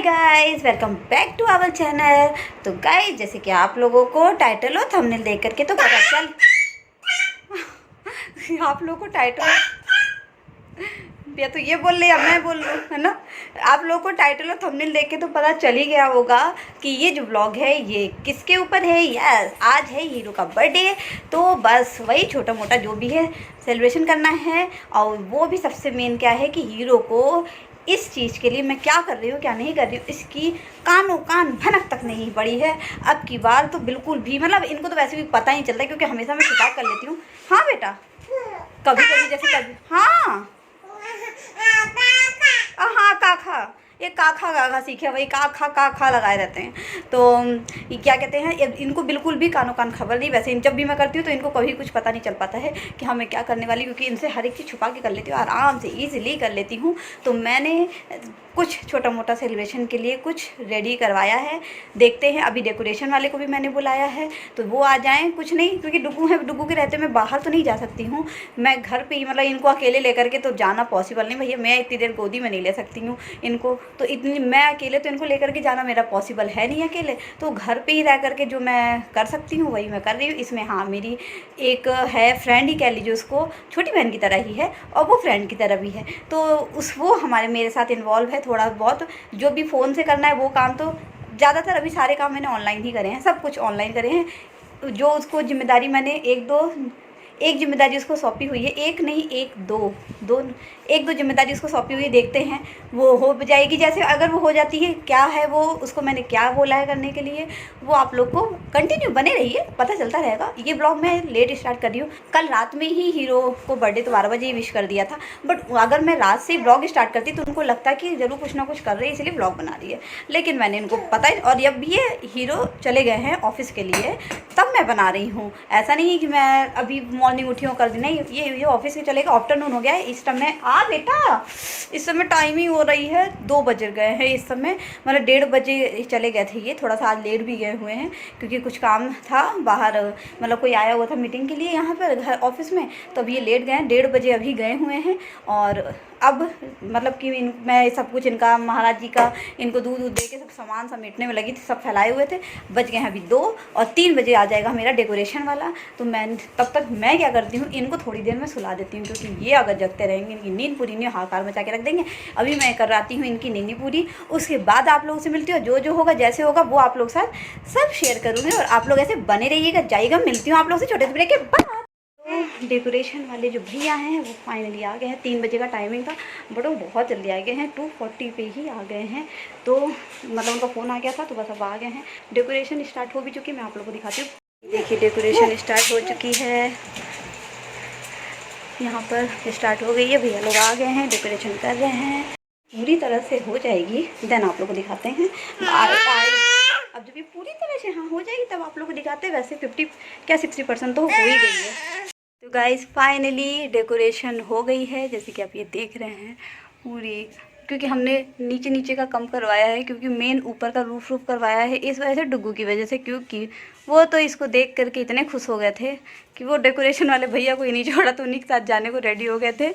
Guys, welcome back to our channel. तो guys, जैसे कि आप लोगों को टाइटल और थंबनेल देख करके तो पता चल आप लोगों को टाइटल या तो ये बोल रही अब मैं बोल रही हूँ, है ना। आप लोगों को टाइटल और थंबनेल देख के तो पता चल ही गया होगा कि ये जो व्लॉग है ये किसके ऊपर है। यस, आज है हीरो का बर्थडे। तो बस वही छोटा मोटा जो भी है सेलिब्रेशन करना है। और वो भी सबसे मेन क्या है कि हीरो को इस चीज़ के लिए मैं क्या कर रही हूँ क्या नहीं कर रही हूँ इसकी कानों कान भनक तक नहीं पड़ी है। अब की बार तो बिल्कुल भी, मतलब इनको तो वैसे भी पता ही चलता है क्योंकि हमेशा मैं छुपा कर लेती हूँ। हाँ बेटा, कभी कभी जैसे कभी हाँ हाँ काखा, ये काखा काखा सीखे, वही काखा काखा लगाए रहते हैं। तो ये क्या कहते हैं, इनको बिल्कुल भी कानों कान खबर नहीं। वैसे जब भी मैं करती हूँ तो इनको कभी कुछ पता नहीं चल पाता है कि हाँ मैं क्या करने वाली, क्योंकि इनसे हर एक चीज़ छुपा के कर लेती हूँ, आराम से ईजिली कर लेती हूँ। तो मैंने कुछ छोटा मोटा सेलिब्रेशन के लिए कुछ रेडी करवाया है। देखते हैं, अभी डेकोरेशन वाले को भी मैंने बुलाया है तो वो आ जाएं। कुछ नहीं, क्योंकि डुगू है, डुगू के रहते मैं बाहर तो नहीं जा सकती हूँ। मैं घर पे ही, मतलब इनको अकेले लेकर के तो जाना पॉसिबल नहीं भैया। मैं इतनी देर गोदी में नहीं ले सकती हूँ इनको, तो इतनी मैं अकेले तो इनको लेकर के जाना मेरा पॉसिबल है नहीं अकेले। तो घर पे ही रह करके जो मैं कर सकती हूँ वही मैं कर रही हूँ। इसमें हाँ मेरी एक है फ्रेंड ही कह लीजिए, उसको छोटी बहन की तरह ही है और वो फ्रेंड की तरह भी है। तो वो हमारे मेरे साथ इन्वॉल्व है थोड़ा बहुत। जो भी फ़ोन से करना है वो काम तो ज़्यादातर अभी सारे काम मैंने ऑनलाइन ही करे हैं, सब कुछ ऑनलाइन करे हैं। जो उसको जिम्मेदारी मैंने एक जिम्मेदारी उसको सौंपी हुई है, एक नहीं एक दो जिम्मेदारी उसको सौंपी हुई है। देखते हैं वो हो जाएगी। जैसे अगर वो हो जाती है, क्या है वो, उसको मैंने क्या बोला है करने के लिए, वो आप लोग को कंटिन्यू बने रहिए, पता चलता रहेगा। ये ब्लॉग मैं लेट स्टार्ट कर रही हूँ। कल रात में ही हीरो को बर्थडे तो 12 बजे ही विश कर दिया था, बट अगर मैं रात से ब्लॉग स्टार्ट करती तो उनको लगता कि ज़रूर कुछ ना कुछ कर रही है इसलिए ब्लॉग बना रही है। लेकिन मैंने इनको पता है, और जब ये हीरो चले गए हैं ऑफिस के लिए तब मैं बना रही हूँ। ऐसा नहीं है कि मैं अभी मॉर्निंग उठी हूँ कर दी, नहीं। ये ऑफिस के चलेगा, आफ्टरनून हो गया है इस टाइम में। बेटा, इस समय टाइमिंग हो रही है 2 बज गए हैं इस समय, मतलब 1:30 बजे चले गए थे ये। थोड़ा सा आज लेट भी गए हुए हैं क्योंकि कुछ काम था बाहर, मतलब कोई आया हुआ था मीटिंग के लिए यहाँ पर घर ऑफिस में, तो अब ये लेट गए हैं। 1:30 बजे अभी गए हुए हैं। और अब मतलब कि मैं सब कुछ इनका, महाराज जी का, इनको दूध दे के सब सामान समेटने में लगी थी, सब फैलाए हुए थे। बज गए हैं अभी 2 और 3 बजे आ जाएगा मेरा डेकोरेशन वाला। तो मैं तब तक मैं क्या करती हूँ, इनको थोड़ी देर में सुला देती हूँ क्योंकि ये अगर जगते रहेंगे इनकी नींद पूरी नहीं, हाहाकार मचा के रख देंगे। अभी मैं कराती हूँ इनकी नींद पूरी, उसके बाद आप लोगों से मिलती हूँ। जो होगा जैसे होगा वो आप लोग साथ सब शेयर करूँगी और आप लोग ऐसे बने रहिएगा। जाइएगा, मिलती हूँ आप लोग से छोटे से ब्रेक के बाद। डेकोरेशन वाले जो भैया हैं वो फाइनली आ गए हैं। 3 बजे का टाइमिंग था बट वो बहुत जल्दी आ गए हैं, 2:40 पे ही आ गए हैं। तो मतलब उनका फ़ोन आ गया था तो बस अब आ गए हैं। डेकोरेशन स्टार्ट हो भी चुकी है, मैं आप लोगों को दिखाती हूँ। देखिए डेकोरेशन स्टार्ट हो चुकी है, यहाँ पर स्टार्ट हो गई है। भैया लोग आ गए हैं, डेकोरेशन कर रहे हैं, पूरी तरह से हो जाएगी देन आप लोग को दिखाते हैं। अब जब ये पूरी तरह से हाँ हो जाएगी तब आप लोग को दिखाते हैं। वैसे 50 क्या 60% तो हो ही गई है। तो गाइस फाइनली डेकोरेशन हो गई है, जैसे कि आप ये देख रहे हैं पूरी, क्योंकि हमने नीचे नीचे का कम करवाया है क्योंकि मेन ऊपर का रूफ करवाया है इस वजह से, डुग्गू की वजह से। क्योंकि वो तो इसको देख करके इतने खुश हो गए थे कि वो डेकोरेशन वाले भैया को ही नहीं छोड़ा, तो उन्हीं के साथ जाने को रेडी हो गए थे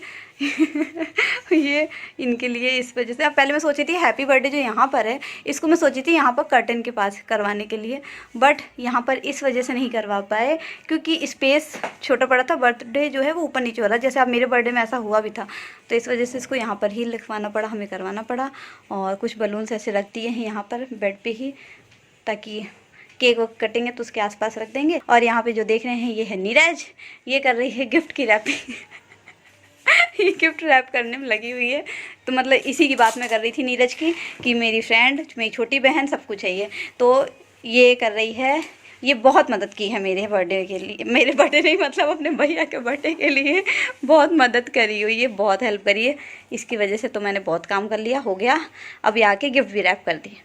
ये इनके लिए इस वजह से। अब पहले मैं सोची थी हैप्पी बर्थडे जो यहाँ पर है इसको मैं सोची थी यहाँ पर कर्टन के पास करवाने के लिए, बट यहाँ पर इस वजह से नहीं करवा पाए क्योंकि स्पेस छोटा पड़ा था। बर्थडे जो है वो ऊपर नीचे हो रहा है, जैसे अब मेरे बर्थडे में ऐसा हुआ भी था, तो इस वजह से इसको यहाँ पर ही लिखवाना पड़ा, हमें करवाना पड़ा। और कुछ बलून्स ऐसे रख दिए हैं यहाँ पर बेड पे ही, ताकि केक वक कटेंगे तो उसके आसपास रख देंगे। और यहाँ पे जो देख रहे हैं ये है नीरज, ये कर रही है गिफ्ट की रैपिंग ये गिफ्ट रैप करने में लगी हुई है। तो मतलब इसी की बात मैं कर रही थी नीरज की, कि मेरी फ्रेंड, मेरी छोटी बहन, सब कुछ है ये। तो ये कर रही है, ये बहुत मदद की है मेरे बर्थडे के लिए, मेरे बर्थडे नहीं मतलब अपने भैया के बर्थडे के लिए बहुत मदद करी हुई है, बहुत हेल्प करी है। इसकी वजह से तो मैंने बहुत काम कर लिया, हो गया। अभी आके गिफ्ट भी रैप कर दी।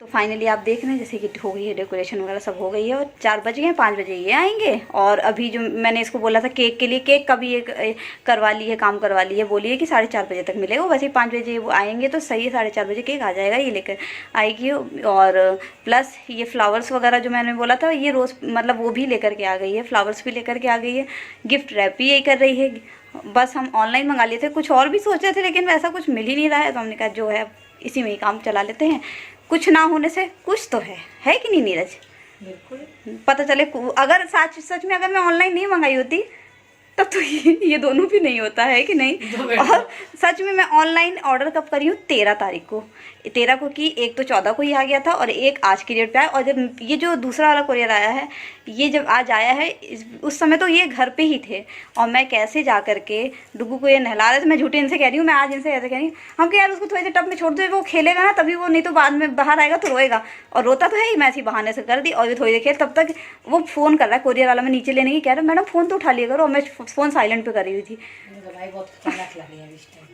तो फाइनली आप देख रहे हैं जैसे कि हो गई है डेकोरेशन वगैरह सब हो गई है। और 4 बज गए, 5 बजे ये आएंगे। और अभी जो मैंने इसको बोला था केक के लिए, केक का भी ये करवा ली है, काम करवा ली है, बोलिए कि 4:30 बजे तक मिलेगा। वैसे ही 5 बजे वो आएंगे तो सही है, 4:30 बजे केक आ जाएगा, ये लेकर आएगी। और प्लस ये फ्लावर्स वगैरह जो मैंने बोला था ये रोज़ मतलब वो भी लेकर के आ गई है, फ्लावर्स भी लेकर के आ गई है, गिफ्ट रैप भी यही कर रही है। बस हम ऑनलाइन मंगा लिए थे, कुछ और भी सोच रहे थे लेकिन वैसा कुछ मिल ही नहीं रहा है, तो हमने कहा जो है इसी में ही काम चला लेते हैं। कुछ ना होने से कुछ तो है कि नहीं नीरज? बिल्कुल। पता चले अगर सच में अगर मैं ऑनलाइन नहीं मंगाई होती तब तो ये दोनों भी नहीं होता है कि नहीं। और सच में मैं ऑनलाइन ऑर्डर कब करी हूँ? 13 तारीख को, 13 को की। एक तो 14 को ही आ गया था और एक आज की डेट पे आया। और जब ये जो दूसरा वाला कुरियर आया है, ये जब आज आया है, उस समय तो ये घर पे ही थे और मैं कैसे जा करके डुगू को ये नहला रहे थे। मैं झूठे इनसे कह रही हूँ, मैं आज इनसे ऐसे कह रही हूँ, हम कह यार उसको थोड़ी देर टब में छोड़ दो, वो खेलेगा ना तभी वो, नहीं तो बाद में बाहर आएगा तो रोएगा। और रोता तो है ही, मैं ऐसी बहाने से कर दी। और ये थोड़ी देर खेल, तब तक वो फ़ोन कर रहा है कुरियर वाला, मैं नीचे लेने की कह रहा मैडम फ़ोन तो उठा लिया करो। और मैं फ़ोन साइलेंट पे करी हुई थी। बहुत खतरनाक लगी है इस टाइम।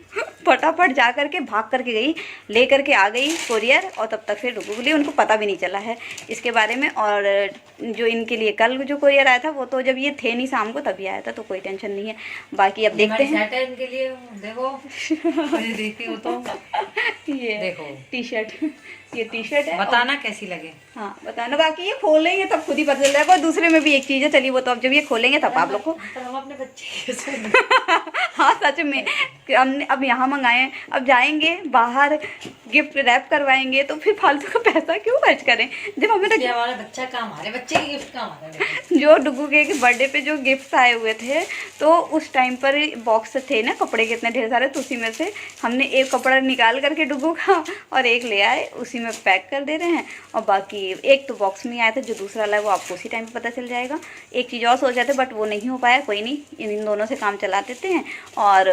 फटाफट जा करके भाग करके गई, ले करके आ गई कोरियर। और तब तक फिर डुगू के लिए उनको पता भी नहीं चला है इसके बारे में। और जो इनके लिए कल जो कोरियर आया था वो तो जब ये थे नहीं शाम को तभी आया था, तो कोई टेंशन नहीं है। बाकी अब देखते हैं। इनके लिए देखो, देखती हो तो ये देखो टी-शर्ट, ये टी-शर्ट है। बताना कैसी लगे। हाँ बताना, बाकी ये खोलेंगे तब खुद ही पता चल जाएगा। और दूसरे में भी एक चीज़ है, चलिए वो तो अब जब ये खोलेंगे तब आप लोग को। हम अपने बच्चे हाँ सच में, हमने अब यहाँ मंगाए हैं, अब जाएंगे बाहर गिफ्ट रैप करवाएंगे तो फिर फालतू का पैसा क्यों खर्च करें जब हमें तो हमारे बच्चा काम आ रहे, बच्चे की गिफ्ट काम आ रहे। जो डुगू के बर्थडे पे जो गिफ्ट्स आए हुए थे तो उस टाइम पर बॉक्स थे ना कपड़े के इतने ढेर सारे, तो उसी में से हमने एक कपड़ा निकाल करके डुगू का और एक ले आए, उसी में पैक कर दे रहे हैं। और बाकी एक तो बॉक्स में आया था, जो दूसरा वाला है वो आपको उसी टाइम पे पता चल जाएगा। एक चीज़ और सोचा था बट वो नहीं हो पाया, कोई नहीं, इन दोनों से काम चला देते हैं। और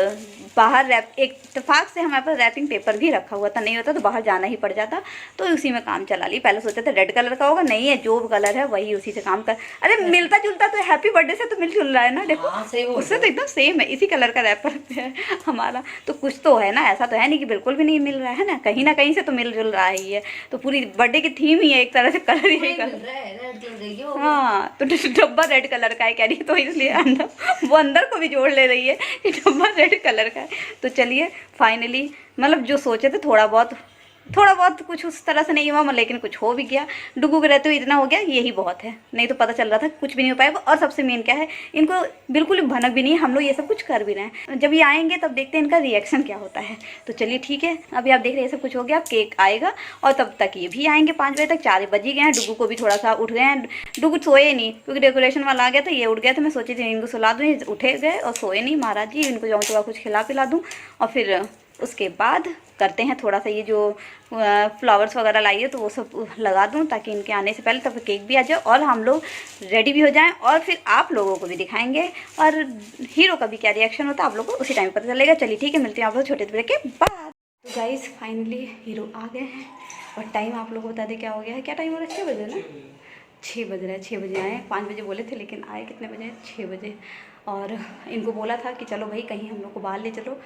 बाहर रैप, एक इत्तेफाक से हमारे पास रैपिंग पेपर भी रखा हुआ था, नहीं होता तो बाहर जाना ही पड़ जाता, तो उसी में काम चला ली। पहले सोचा था रेड कलर का होगा, नहीं है जो कलर है वही, उसी से काम कर। अरे मिलता जुलता तो हैप्पी बर्थडे से तो मिल जुल रहा है ना, देखो उससे तो एकदम सेम है, इसी कलर का रैपर है हमारा, तो कुछ तो है ना, ऐसा तो है नहीं कि बिल्कुल भी नहीं मिल रहा है ना कहीं से तो मिल जुल रहा ही है। तो पूरी बर्थडे की थीम ही है एक तरह से, कलर यही कलर। हाँ तो डब्बा रेड कलर का है कह रही है, तो इसलिए अंदर वो अंदर को भी जोड़ ले रही है कि डब्बा रेड कलर का है। तो चलिए फाइनली मतलब जो सोचे थे थोड़ा बहुत कुछ उस तरह से नहीं हुआ, लेकिन कुछ हो भी गया। डुगू के रहते हुए इतना हो गया, यही बहुत है, नहीं तो पता चल रहा था कुछ भी नहीं हो पाएगा। और सबसे मेन क्या है, इनको बिल्कुल भनक भी नहीं है, हम लोग ये सब कुछ कर भी रहे हैं। जब ये आएंगे तब देखते हैं इनका रिएक्शन क्या होता है। तो चलिए ठीक है, अभी आप देख रहे हैं सब कुछ हो गया, केक आएगा और तब तक ये भी आएंगे 5 बजे तक। 4 बज ही गए हैं, डुगू को भी थोड़ा सा उठ गए हैं। डुगू सोए नहीं क्योंकि डेकोरेशन वाला आ गया था, ये उठ गया था। मैं सोची थी इनको सुला दूँ, उठे गए और सोए नहीं महाराज जी, इनको जाऊँ तो कुछ खिला पिला दूँ और फिर उसके बाद करते हैं थोड़ा सा ये जो फ्लावर्स वगैरह लाइए तो वो सब लगा दूं ताकि इनके आने से पहले तब केक भी आ जाए और हम लोग रेडी भी हो जाएं। और फिर आप लोगों को भी दिखाएंगे और हीरो का भी क्या रिएक्शन होता है आप लोगों को उसी टाइम पता चलेगा। चलिए ठीक है, मिलते हैं आप लोग छोटे ब्रेक के बाद। तो गाइस फाइनली हीरो आ गए हैं और टाइम आप लोगों को बता दें क्या हो गया है। क्या टाइम हो रहा है? 6 बजे ना, 6 बज रहा है। 6 बजे आए, 5 बजे बोले थे लेकिन आए कितने बजे? 6 बजे। और इनको बोला था कि चलो भाई कहीं हम लोग को बाहर ले चलो,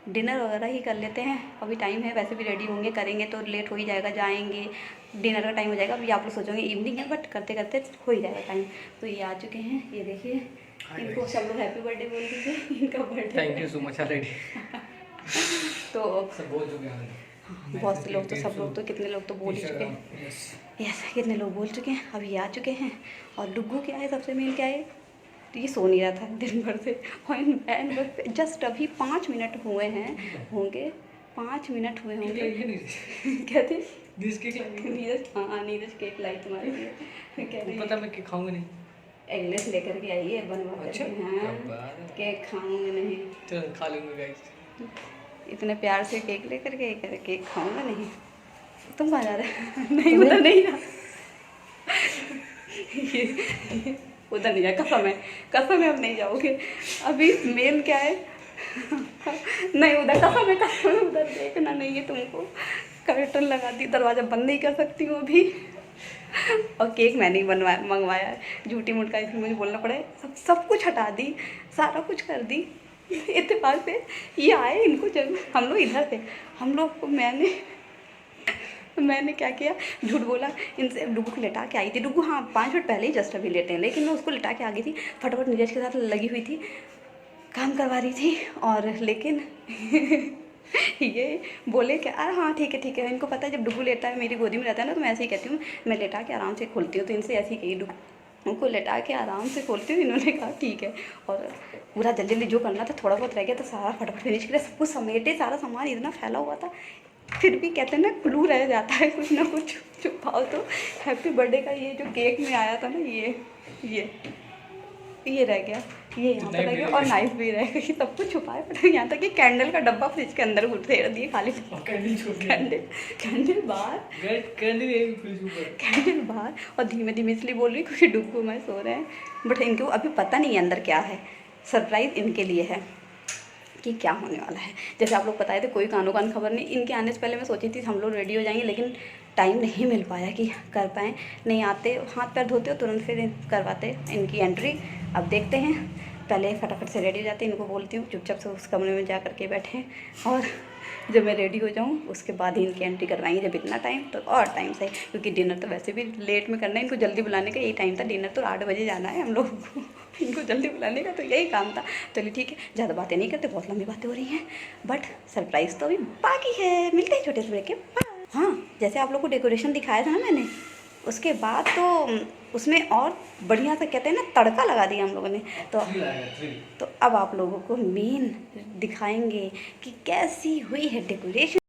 डिनर वगैरह ही कर लेते हैं, अभी टाइम है, वैसे भी रेडी होंगे करेंगे तो लेट हो ही जाएगा, जाएंगे डिनर का टाइम हो जाएगा। अभी आप लोग सोचोगे इवनिंग है बट करते करते हो ही जाएगा टाइम। तो ये आ चुके हैं, ये देखिए, इनको सब लोग हैप्पी बर्थडे बोल दीजिए, इनका birthday. Thank you so much already. तो सब बोल चुके हैं, बहुत से लोग तो, सब लोग तो, कितने लोग तो बोल ही चुके हैं। यस, कितने लोग बोल चुके हैं, अभी आ चुके हैं। और डुग्गू क्या है, सबसे मेन क्या है, तो ये सो नहीं रहा था दिन भर से और एंड बस जस्ट अभी 5 मिनट हुए हैं, होंगे 5 मिनट हुए होंगे। क्या थे? नीरज, हाँ नीरज केक लाई तुम्हारे लिए, कह रही पता मैं केक खाऊंगा नहीं, एगलेस लेकर के आई है बनवा कर। अच्छा, हाँ केक खाऊंगा नहीं, चलो खा लूँगा गाइस। इतने प्यार से केक लेकर के कह रहे केक खाऊंगा नहीं। तुम कहाँ जा रहे हो? नहीं उधर नहीं ना, उधर नहीं जा, कसम है अब नहीं जाओगे। अभी मेन क्या है नहीं उधर, कसम है उधर देखना नहीं है तुमको, कर्टन लगा दी, दरवाज़ा बंद नहीं कर सकती हूँ अभी। और केक मैंने ही मंगवाया है, झूठी मूठ का, इसलिए मुझे बोलना पड़ा है। सब कुछ हटा दी, सारा कुछ कर दी, इत्तेफाक से ये आए। इनको जब हम लोग इधर थे, हम लोग को मैंने क्या किया, झूठ बोला इनसे, डुगू को लेटा के आई थी। डुगू हाँ 5 मिनट पहले ही जस्ट अभी लेटे हैं, लेकिन मैं उसको लेटा के आ गई थी, फटाफट नीरज के साथ लगी हुई थी, काम करवा रही थी। और लेकिन ये बोले कि अरे हाँ ठीक है, इनको पता है जब डुगू लेटा है मेरी गोदी में रहता है ना तो मैं ऐसे ही कहती हूँ, मैं लेटा के आराम से खोलती हूँ, तो इनसे ऐसे ही कही, डुगू को लेटा के आराम से खोलती हूँ। इन्होंने कहा ठीक है, और पूरा जल्दी जो करना था, थोड़ा बहुत रह गया तो सारा फटाफट फिनिश किया, सब कुछ समेटे, सारा सामान इतना फैला हुआ था, फिर भी कहते हैं ना क्लू रह जाता है कुछ ना कुछ छुपाओ तो। हैप्पी बर्थडे का ये जो केक में आया था ना, ये रह गया, ये यहाँ पर रह गया, और नाइफ भी रह गई। सब कुछ छुपाए पड़े। यहाँ तक कि कैंडल का डब्बा फ्रिज के अंदर फेर दिए खाली। कैंडल बाहर, कैंडल बाहर, और धीमे धीमे इसलिए बोल रही क्योंकि डुग्गू मैं सो रहे हैं। बट इनको अभी पता नहीं है अंदर क्या है। सरप्राइज़ इनके लिए है कि क्या होने वाला है। जैसे आप लोग बताए थे कोई कानो कान खबर नहीं। इनके आने से पहले मैं सोची थी हम लोग रेडी हो जाएंगे, लेकिन टाइम नहीं मिल पाया कि कर पाएँ। नहीं आते, हाथ पैर धोते हो तुरंत फिर करवाते इनकी एंट्री। अब देखते हैं, पहले फटाफट से रेडी हो जाते हैं। इनको बोलती हूँ चुपचाप से उस कमरे में जा करके बैठें, और जब मैं रेडी हो जाऊँ उसके बाद ही इनकी एंट्री करवाएंगे। जब इतना टाइम तो और टाइम से, क्योंकि डिनर तो वैसे भी लेट में करना है। इनको जल्दी बुलाने का यही टाइम था। डिनर तो 8 बजे जाना है हम लोगों को। इनको जल्दी बुलाने का तो यही काम था। चलिए ठीक है, ज़्यादा बातें नहीं करते, बहुत लंबी बातें हो रही हैं। बट सरप्राइज़ तो अभी बाकी है। मिलते हैं छोटे से ब्रेक के बाद। हाँ, जैसे आप लोग को डेकोरेशन दिखाया था ना मैंने, उसके बाद तो उसमें और बढ़िया सा कहते हैं ना तड़का लगा दिया हम लोगों ने। तो अब आप लोगों को मेन दिखाएंगे कि कैसी हुई है डेकोरेशन।